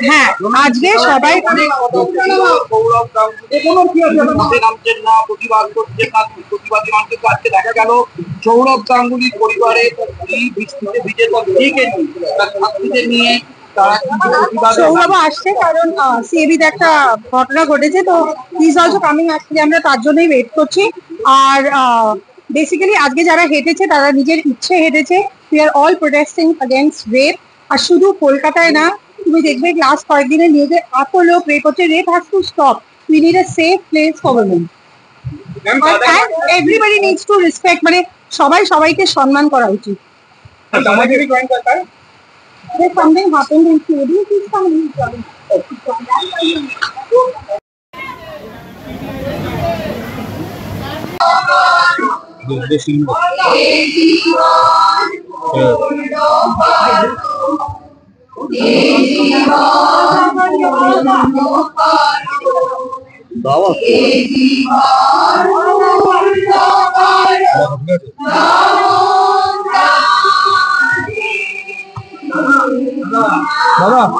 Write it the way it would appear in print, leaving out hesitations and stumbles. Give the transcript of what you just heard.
হ্যাঁ, আজকে সবাই দেখা গেল সৌরভ গাঙ্গুলির পরিবারে নিয়ে সৌরভ আসছে, কারণ সিএবিতে একটা ঘটনা ঘটেছে, তো হি ইজ অলসো কামিং। আজকে আমরা তার জন্যই ওয়েট করছি। আর বেসিক্যালি আজকে যারা হেঁটেছে তারা নিজের ইচ্ছে হেঁটেছে। We are all protesting against rape. আর শুধু কলকাতায় না, তুমি দেখবে লাস্ট কয়েকদিনের নিউজে এত লোক রেপ হচ্ছে। Rape has to stop. We need a safe place for women. Everybody needs to respect, মানে সবাই সবাইকে সম্মান করা উচিত। There's something happened in Sweden. Please come in. Hello.